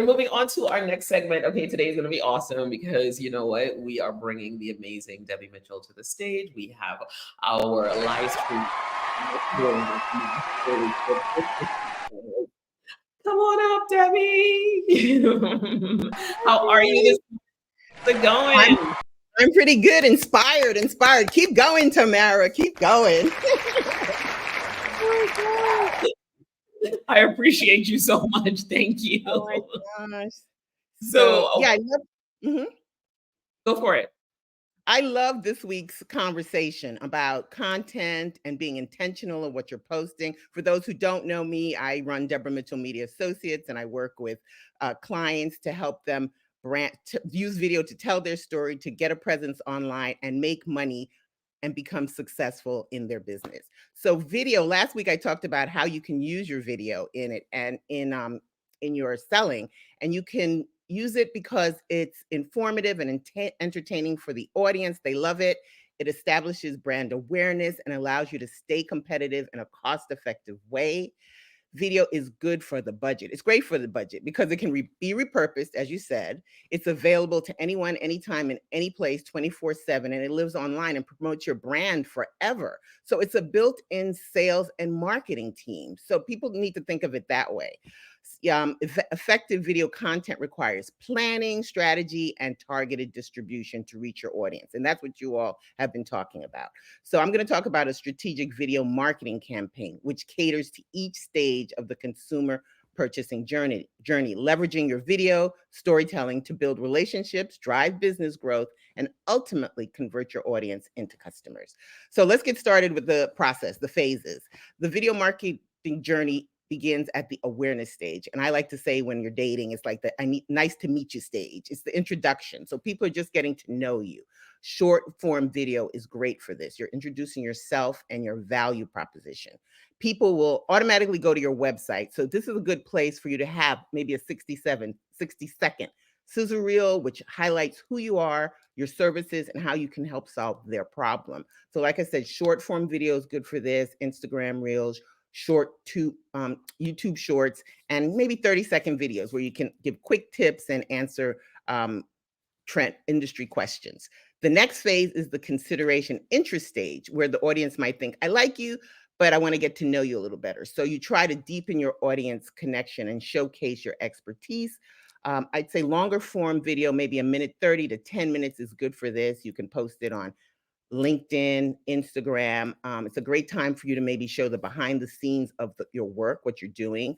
We're moving on to our next segment. Okay, today is going to be awesome because you know what? We are bringing the amazing Debbie Mitchell to the stage. We have our live stream. Come on up, Debbie. How are you this How's it I'm, going? I'm pretty good. Inspired. Keep going, Tamara. Keep going. I appreciate you so much. Thank you. Oh my gosh. So So, yeah, I love. Mhm. go for it. I love this week's conversation about content and being intentional of what you're posting. For those who don't know me, I run Deborah Mitchell Media Associates, and I work with clients to help them use video to tell their story, to get a presence online, and make money and become successful in their business. So, video. Last week, I talked about how you can use your video in it and in your selling, and you can use it because it's informative and entertaining for the audience. They love it. It establishes brand awareness and allows you to stay competitive in a cost-effective way. Video is good for the budget. It's great for the budget because it can be repurposed, as you said. It's available to anyone, anytime, in any place, 24/7, and it lives online and promotes your brand forever. So it's a built-in sales and marketing team. So people need to think of it that way. Effective video content requires planning, strategy, and targeted distribution to reach your audience. And that's what you all have been talking about. So I'm going to talk about a strategic video marketing campaign, which caters to each stage of the consumer purchasing journey, leveraging your video storytelling to build relationships, drive business growth, and ultimately convert your audience into customers. So let's get started with the process, the phases. The video marketing journey begins at the awareness stage. And I like to say when you're dating, it's like the nice to meet you stage. It's the introduction. So people are just getting to know you. Short form video is great for this. You're introducing yourself and your value proposition. People will automatically go to your website. So this is a good place for you to have maybe a 60-second sizzle reel, which highlights who you are, your services, and how you can help solve their problem. So like I said, short form video is good for this. Instagram reels, YouTube shorts, and maybe 30-second videos where you can give quick tips and answer trend industry questions. The next phase is the consideration interest stage, where the audience might think, I like you, but I want to get to know you a little better. So you try to deepen your audience connection and showcase your expertise. I'd say longer form video, maybe a minute 30 to 10 minutes is good for this. You can post it on LinkedIn, Instagram. It's a great time for you to maybe show the behind the scenes of your work, what you're doing.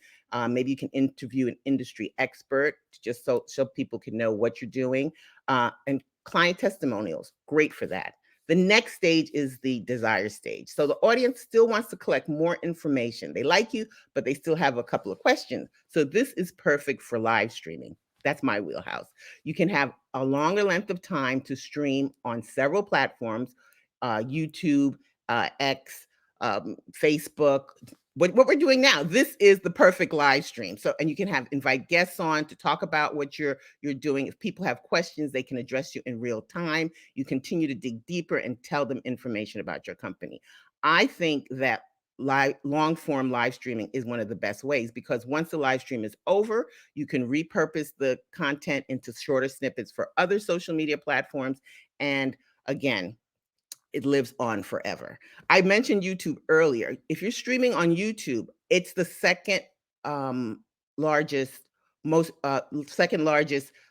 Maybe you can interview an industry expert just so people can know what you're doing. And client testimonials, great for that. The next stage is the desire stage. So the audience still wants to collect more information. They like you, but they still have a couple of questions. So this is perfect for live streaming. That's my wheelhouse. You can have a longer length of time to stream on several platforms, YouTube, X, Facebook. What we're doing now, this is the perfect live stream. So, and you can invite guests on to talk about what you're doing. If people have questions, they can address you in real time. You continue to dig deeper and tell them information about your company. I think that long form live streaming is one of the best ways, because once the live stream is over, you can repurpose the content into shorter snippets for other social media platforms. And again, it lives on forever. I mentioned YouTube earlier. If you're streaming on YouTube, it's the second largest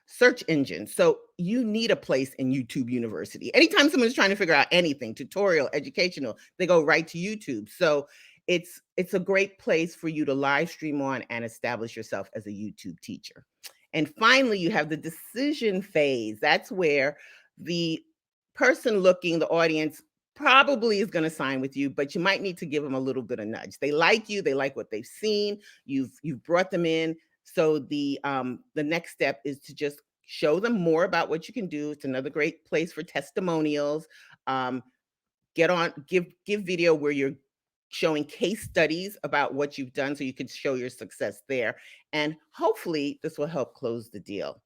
search engine. So you need a place in YouTube University. Anytime someone's trying to figure out anything, tutorial, educational, they go right to YouTube. So it's a great place for you to live stream on and establish yourself as a YouTube teacher. And finally, you have the decision phase. That's where the the audience probably is going to sign with you, but you might need to give them a little bit of nudge. They like you, they like what they've seen, you've brought them in. So the next step is to just show them more about what you can do. It's another great place for testimonials. Give video where you're showing case studies about what you've done so you can show your success there. And hopefully this will help close the deal.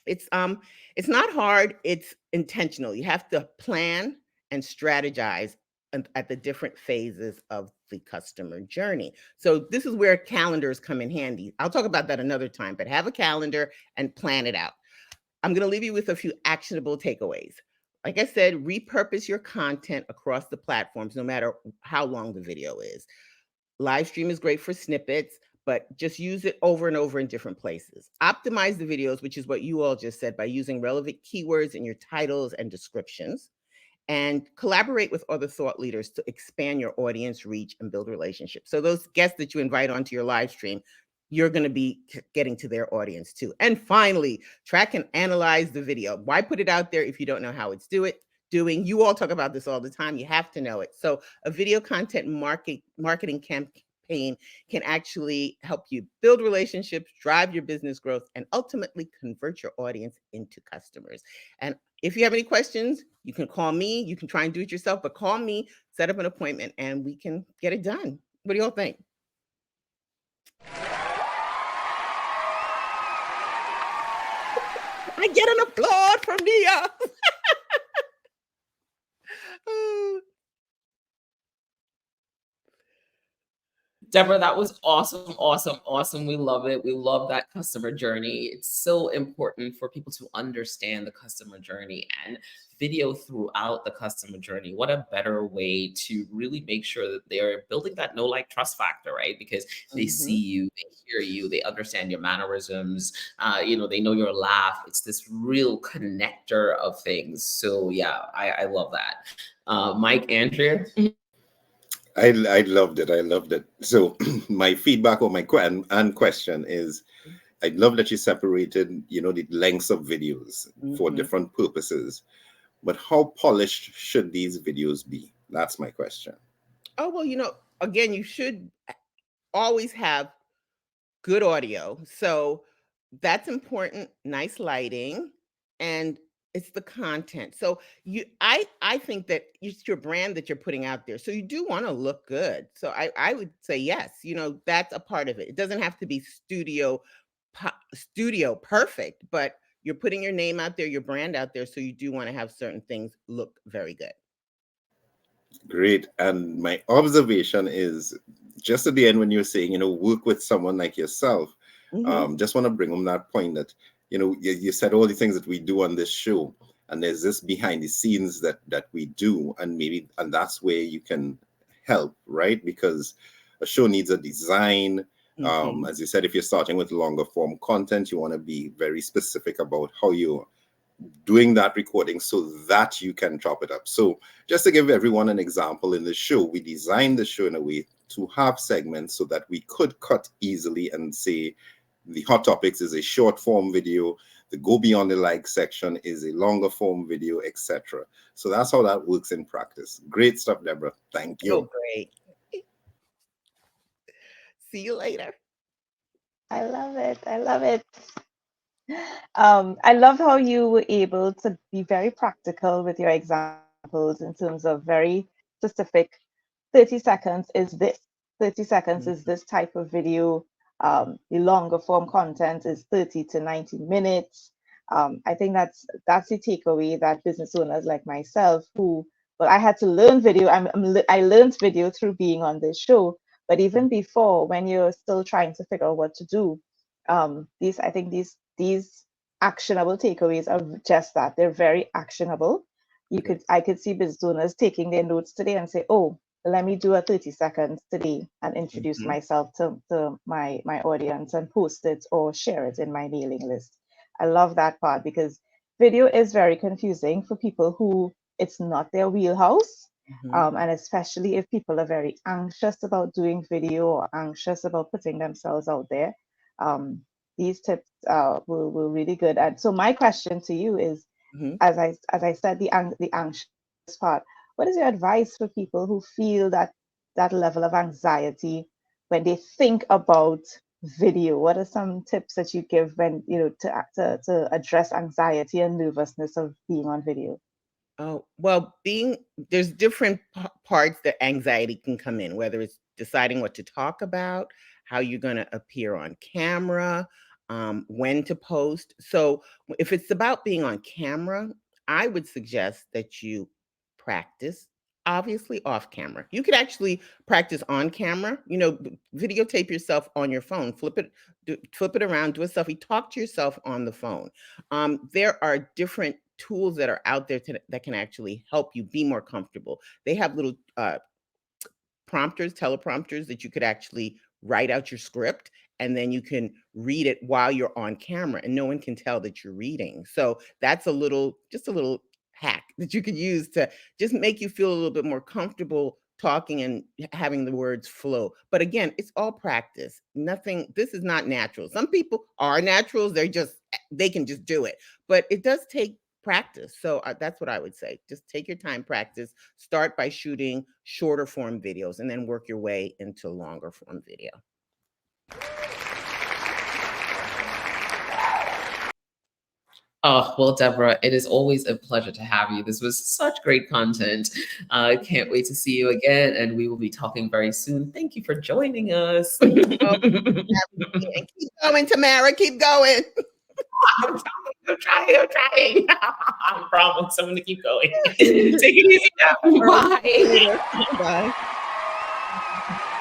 It's not hard, it's intentional. You have to plan and strategize at the different phases of the customer journey. So this is where calendars come in handy. I'll talk about that another time, but have a calendar and plan it out. I'm going to leave you with a few actionable takeaways. Like I said, repurpose your content across the platforms, no matter how long the video is. Live stream is great for snippets, but just use it over and over in different places. Optimize the videos, which is what you all just said, by using relevant keywords in your titles and descriptions, and collaborate with other thought leaders to expand your audience reach and build relationships. So those guests that you invite onto your live stream, you're going to be getting to their audience too. And finally, track and analyze the video. Why put it out there if you don't know how it's doing? You all talk about this all the time. You have to know it. So a video content marketing campaign can actually help you build relationships, drive your business growth, and ultimately convert your audience into customers. And if you have any questions, you can call me. You can try and do it yourself, but call me, set up an appointment, and we can get it done. What do y'all think? I get an applaud from Nia. Deborah, that was awesome, awesome, awesome. We love it. We love that customer journey. It's so important for people to understand the customer journey and video throughout the customer journey. What a better way to really make sure that they're building that know, like, trust factor, right? Because they see you, they hear you, they understand your mannerisms, they know your laugh. It's this real connector of things. So yeah, I love that. Mike, Andrea? I loved it. I loved it. So my feedback or my question is, I love that you separated, the lengths of videos for different purposes. But how polished should these videos be? That's my question. Oh, well, again, you should always have good audio. So that's important. Nice lighting, and it's the content. So I think that it's your brand that you're putting out there. So you do want to look good. So I would say yes. That's a part of it. It doesn't have to be studio perfect, but you're putting your name out there, your brand out there. So you do want to have certain things look very good. Great. And my observation is, just at the end when you're saying, work with someone like yourself, just want to bring home that point that, you said all the things that we do on this show, and there's this behind the scenes that we do, and that's where you can help, right? Because a show needs a design. As you said, if you're starting with longer form content, you want to be very specific about how you're doing that recording so that you can chop it up. So just to give everyone an example, in the show, we designed the show in a way to have segments so that we could cut easily and say the hot topics is a short form video, the go beyond the like section is a longer form video, etc. So that's how that works in practice. Great stuff, Deborah. Thank you. Oh, great. See you later. I love it. I love it. I love how you were able to be very practical with your examples in terms of very specific. 30 seconds is this. 30 seconds is this type of video. The longer form content is 30 to 90 minutes. I think that's the takeaway that business owners like myself, I had to learn video. I learned video through being on this show. But even before, when you're still trying to figure out what to do, I think these actionable takeaways are just that. They're very actionable. I could see business owners taking their notes today and say, oh, let me do a 30 seconds today and introduce myself to my audience and post it or share it in my mailing list. I love that part because video is very confusing for people who it's not their wheelhouse. And especially if people are very anxious about doing video or anxious about putting themselves out there. These tips were really good. And so my question to you is, as I said, the anxious part, what is your advice for people who feel that level of anxiety when they think about video? What are some tips that you give when, to address anxiety and nervousness of being on video? Oh, well, there's different parts that anxiety can come in, whether it's deciding what to talk about, how you're going to appear on camera, when to post. So if it's about being on camera, I would suggest that you practice obviously off camera. You could actually practice on camera, videotape yourself on your phone, flip it around, do a selfie, talk to yourself on the phone. There are different tools that are out there that can actually help you be more comfortable. They have little teleprompters that you could actually write out your script, and then you can read it while you're on camera and no one can tell that you're reading. So that's just a little hack that you could use to just make you feel a little bit more comfortable talking and having the words flow. But again, it's all practice. This is not natural. Some people are naturals. They can just do it, but it does take practice. So that's what I would say. Just take your time, practice. Start by shooting shorter form videos and then work your way into longer form video. Oh, well, Deborah, it is always a pleasure to have you. This was such great content. I can't wait to see you again, and we will be talking very soon. Thank you for joining us. And keep going, Tamara. Keep going. I'm trying. I promise I'm going to keep going. Take it easy now. Bye. Bye.